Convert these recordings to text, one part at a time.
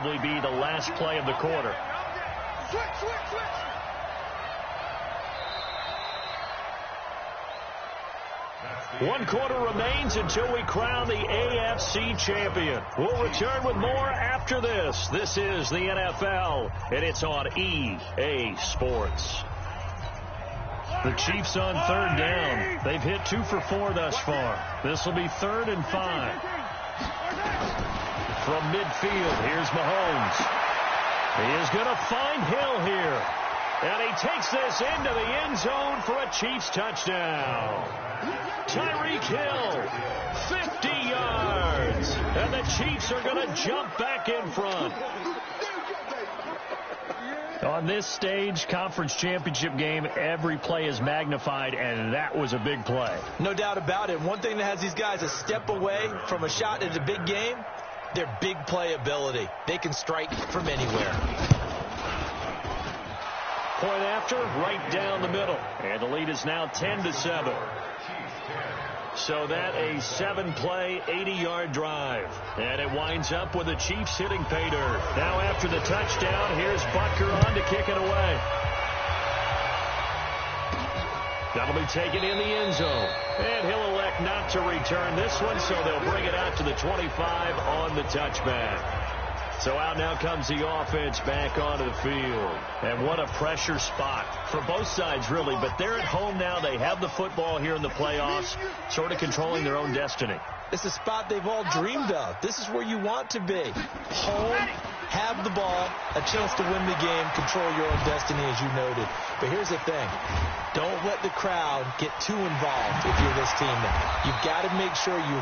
probably be the last play of the quarter. One quarter remains until we crown the AFC champion. We'll return with more after this. This is the NFL, and it's on EA Sports. The Chiefs on third down. They've hit 2 for 4 thus far. This will be 3rd and 5. From midfield, here's Mahomes. He is going to find Hill here. And he takes this into the end zone for a Chiefs touchdown. Tyreek Hill, 50 yards. And the Chiefs are going to jump back in front. On this stage, conference championship game, every play is magnified, and that was a big play. No doubt about it. One thing that has these guys a step away from a shot in a big game, their big play ability. They can strike from anywhere. Point after, right down the middle. And the lead is now 10-7. So that a 7-play, 80-yard drive. And it winds up with the Chiefs hitting pay dirt. Now after the touchdown, here's Butker on to kick it away. That'll be taken in the end zone. And he'll elect not to return this one, so they'll bring it out to the 25 on the touchback. So out now comes the offense back onto the field. And what a pressure spot for both sides, really. But they're at home now. They have the football here in the playoffs, sort of controlling their own destiny. It's a spot they've all dreamed of. This is where you want to be. Home, have the ball, a chance to win the game, control your own destiny, as you noted. But here's the thing. Don't let the crowd get too involved if you're this team. You've got to make sure you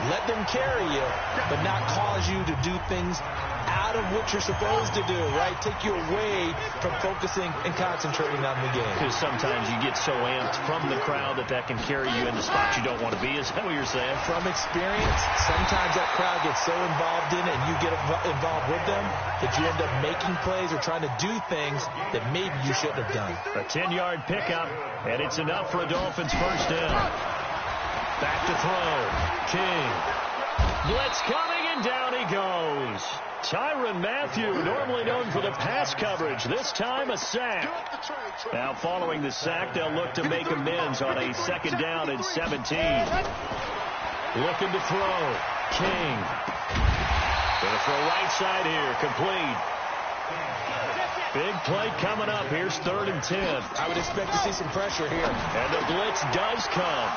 let them carry you, but not cause you to do things out of what you're supposed to do, right? Take you away from focusing and concentrating on the game. Because sometimes you get so amped from the crowd that can carry you into spots you don't want to be. Is that what you're saying? From experience, sometimes that crowd gets so involved in it and you get involved with them that you end up making plays or trying to do things that maybe you shouldn't have done. A 10-yard pickup, and it's enough for a Dolphins first down. Back to throw. King. Blitz coming, and down he goes. Tyrann Mathieu, normally known for the pass coverage, this time a sack. Now following the sack, they'll look to make amends on a 2nd down and 17. Looking to throw. King. Going to throw right side here, complete. Big play coming up. Here's 3rd and 10. I would expect to see some pressure here. And the blitz does come.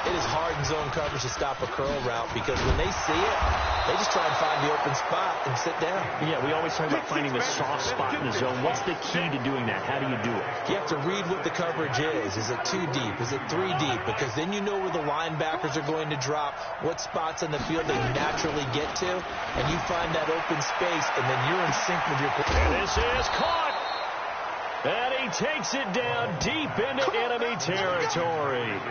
It is hard in zone coverage to stop a curl route because when they see it, they just try and find the open spot and sit down. Yeah, we always talk about finding the soft spot in the zone. What's the key to doing that? How do you do it? You have to read what the coverage is. Is it 2 deep? Is it 3 deep? Because then you know where the linebackers are going to drop, what spots on the field they naturally get to, and you find that open space, and then you're in sync with your quarterback. And this is caught. And he takes it down deep into enemy territory.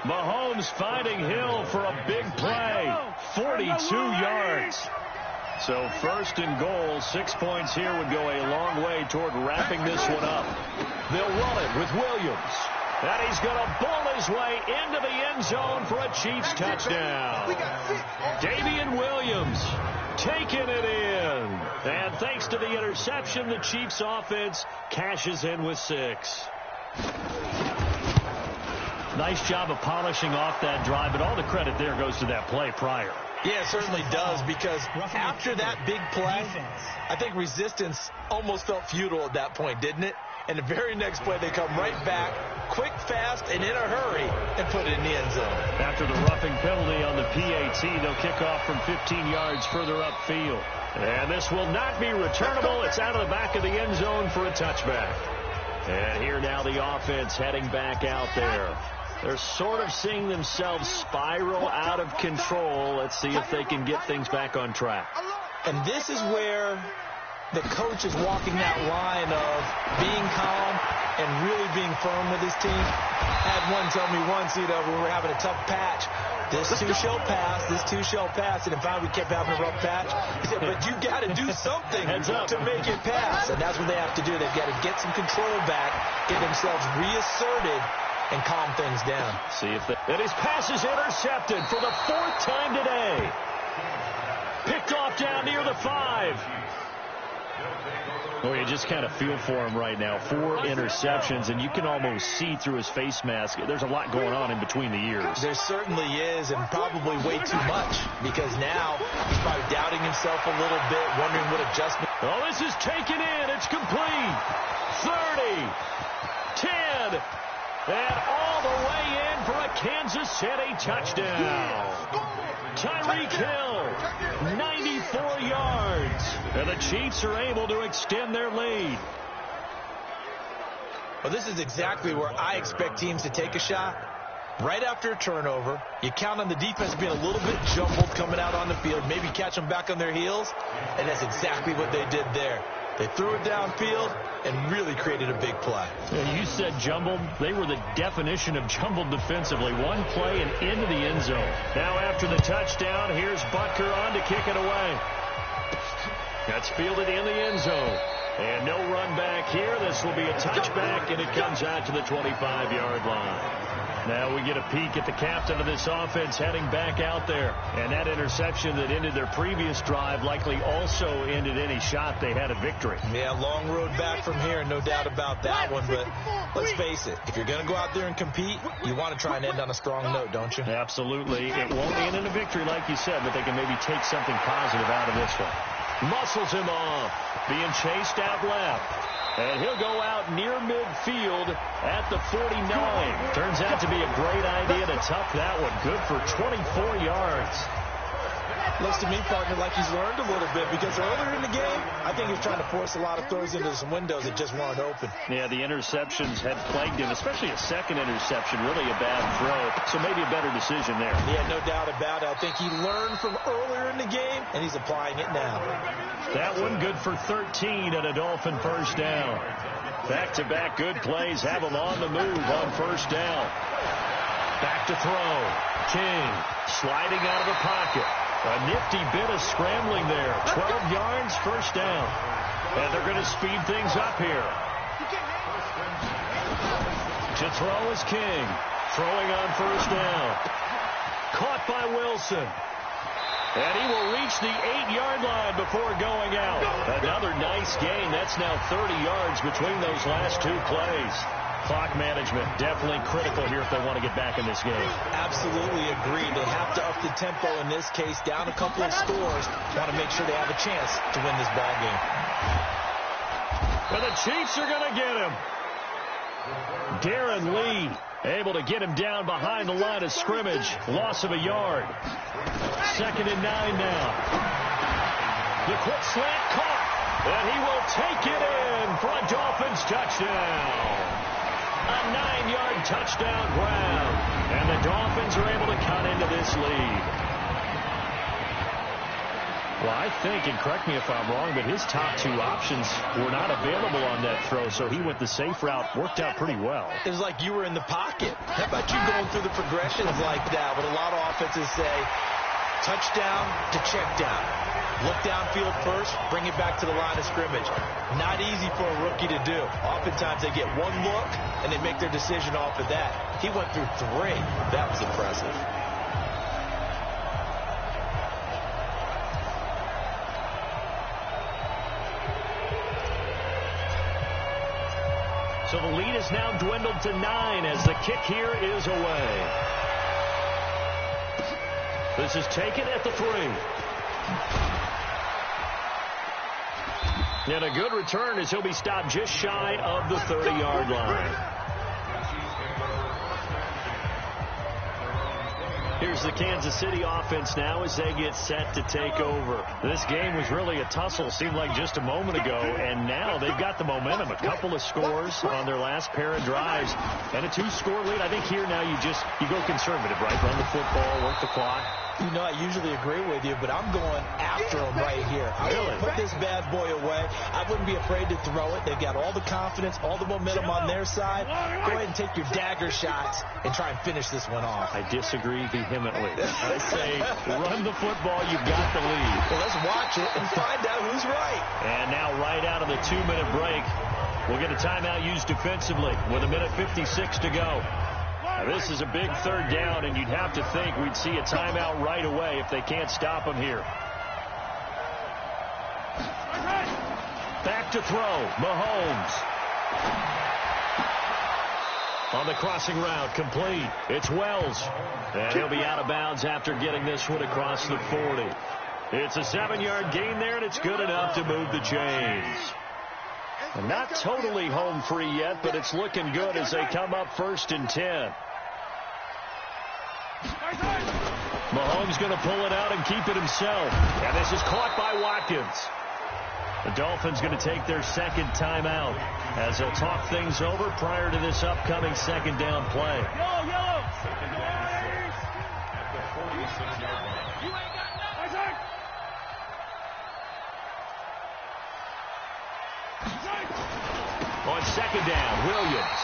Mahomes finding Hill for a big play. 42 yards. So 1st and goal, 6 points here would go a long way toward wrapping this one up. They'll run it with Williams. And he's going to ball his way into the end zone for a Chiefs touchdown. Damian Williams taking it in. And thanks to the interception, the Chiefs offense cashes in with 6. Nice job of polishing off that drive, but all the credit there goes to that play prior. Yeah, it certainly does, because after that big play, I think resistance almost felt futile at that point, didn't it? And the very next play, they come right back, quick, fast, and in a hurry, and put it in the end zone. After the roughing penalty on the PAT, they'll kick off from 15 yards further upfield. And this will not be returnable. It's out of the back of the end zone for a touchback. And here now the offense heading back out there. They're sort of seeing themselves spiral out of control. Let's see if they can get things back on track. And this is where the coach is walking that line of being calm and really being firm with his team. I had one tell me once, we were having a tough patch. This too shall pass, this too shall pass. And finally we kept having a rough patch. He said, but you got to do something to make it pass. And that's what they have to do. They've got to get some control back, get themselves reasserted, and calm things down. See if and his pass is intercepted for the 4th time today. Picked off down near the 5. Well, you just kind of feel for him right now. 4 interceptions, and you can almost see through his face mask. There's a lot going on in between the ears. There certainly is, and probably way too much, because now he's probably doubting himself a little bit, wondering what adjustment. Oh, this is taken in. It's complete. 30, 10, and all the way in for a Kansas City touchdown. Tyreek Hill, 94 yards. And the Chiefs are able to extend their lead. Well, this is exactly where I expect teams to take a shot. Right after a turnover, you count on the defense being a little bit jumbled coming out on the field, maybe catch them back on their heels, and that's exactly what they did there. They threw it downfield and really created a big play. Yeah, you said jumbled. They were the definition of jumbled defensively. One play and into the end zone. Now after the touchdown, here's Butker on to kick it away. That's fielded in the end zone. And no run back here. This will be a touchback, and it comes out to the 25-yard line. Now we get a peek at the captain of this offense heading back out there. And that interception that ended their previous drive likely also ended any shot they had at victory. Yeah, long road back from here, no doubt about that one. But let's face it, if you're going to go out there and compete, you want to try and end on a strong note, don't you? Absolutely. It won't end in a victory like you said, but they can maybe take something positive out of this one. Muscles him off, being chased out left. And he'll go out near midfield at the 49. Turns out to be a great idea to tuck that one. Good for 24 yards. Looks to me, partner, like he's learned a little bit, because earlier in the game, I think he was trying to force a lot of throws into some windows that just weren't open. Yeah, the interceptions had plagued him, especially a second interception, really a bad throw. So maybe a better decision there. Yeah, no doubt about it. I think he learned from earlier in the game, and he's applying it now. That one good for 13 and a Dolphin first down. Back-to-back good plays have him on the move on first down. Back to throw. King sliding out of the pocket. A nifty bit of scrambling there. 12 yards, first down. And they're going to speed things up here. To throw is King. Throwing on first down. Caught by Wilson. And he will reach the 8-yard line before going out. Another nice gain. That's now 30 yards between those last two plays. Clock management definitely critical here if they want to get back in this game. Absolutely agree. They have to up the tempo in this case, down a couple of scores. Want to make sure they have a chance to win this ball game. But the Chiefs are going to get him. Darren Lee able to get him down behind the line of scrimmage. Loss of a yard. 2nd and 9 now. The quick slant caught. And he will take it in for a Dolphins touchdown. A 9-yard touchdown grab. And the Dolphins are able to cut into this lead. Well, I think, and correct me if I'm wrong, but his top two options were not available on that throw, so he went the safe route. Worked out pretty well. It was like you were in the pocket. How about you going through the progressions like that? What a lot of offenses say, touchdown to check down. Look downfield first, bring it back to the line of scrimmage. Not easy for a rookie to do. Oftentimes they get one look, and they make their decision off of that. He went through 3. That was impressive. So the lead is now dwindled to 9 as the kick here is away. This is taken at the 3. And a good return as he'll be stopped just shy of the 30-yard line. Here's the Kansas City offense now as they get set to take over. This game was really a tussle, seemed like just a moment ago, and now they've got the momentum. A couple of scores on their last pair of drives, and a 2-score lead. I think here now you go conservative, right? Run the football, work the clock. You know, I usually agree with you, but I'm going after them right here. I'm going to put this bad boy away. I wouldn't be afraid to throw it. They've got all the confidence, all the momentum on their side. Go ahead and take your dagger shots and try and finish this one off. I disagree vehemently. I say run the football. You've got the lead. Well, let's watch it and find out who's right. And now right out of the 2-minute break, we'll get a timeout used defensively with 1:56 to go. Now, this is a big 3rd down, and you'd have to think we'd see a timeout right away if they can't stop them here. Back to throw. Mahomes. On the crossing route, complete. It's Wells. And he'll be out of bounds after getting this one across the 40. It's a 7-yard gain there, and it's good enough to move the chains. And not totally home free yet, but it's looking good as they come up 1st and 10. Mahomes going to pull it out and keep it himself. And this is caught by Watkins. The Dolphins going to take their second timeout as they'll talk things over prior to this upcoming second down play. Yellow. On second down, Williams.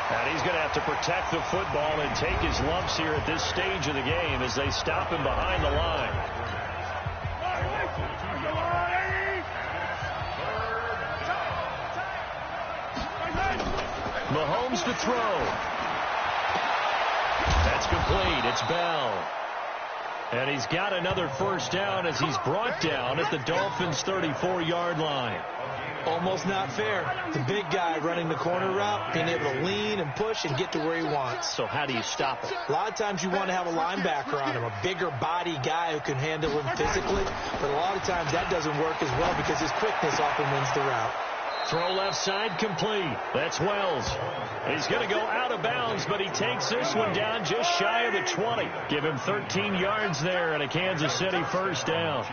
And he's going to have to protect the football and take his lumps here at this stage of the game as they stop him behind the line. Mahomes to throw. That's complete. It's Bell. And he's got another first down as he's brought down at the Dolphins' 34-yard line. Almost not fair. The big guy running the corner route, being able to lean and push and get to where he wants. So how do you stop it? A lot of times you want to have a linebacker on him, a bigger body guy who can handle him physically. But a lot of times that doesn't work as well because his quickness often wins the route. Throw left side complete. That's Wells. He's going to go out of bounds, but he takes this one down just shy of the 20. Give him 13 yards there and a Kansas City first down.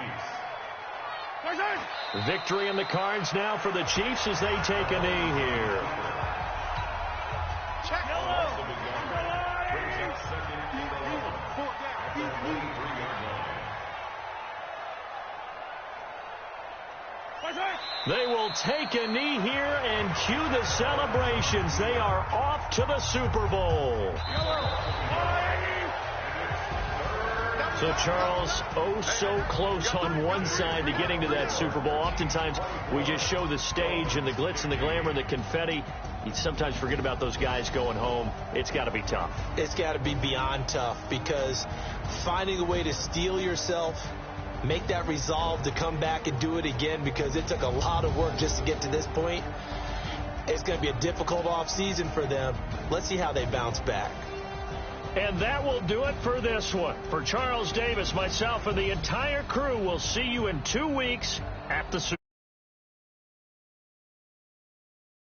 Victory in the cards now for the Chiefs as they take a knee here. They will take a knee here and cue the celebrations. They are off to the Super Bowl. So, Charles, oh so close on one side to getting to that Super Bowl. Oftentimes, we just show the stage and the glitz and the glamour and the confetti. You sometimes forget about those guys going home. It's got to be tough. It's got to be beyond tough because finding a way to steel yourself, make that resolve to come back and do it again because it took a lot of work just to get to this point. It's going to be a difficult offseason for them. Let's see how they bounce back. And that will do it for this one. For Charles Davis, myself, and the entire crew, we'll see you in 2 weeks at the Super Bowl.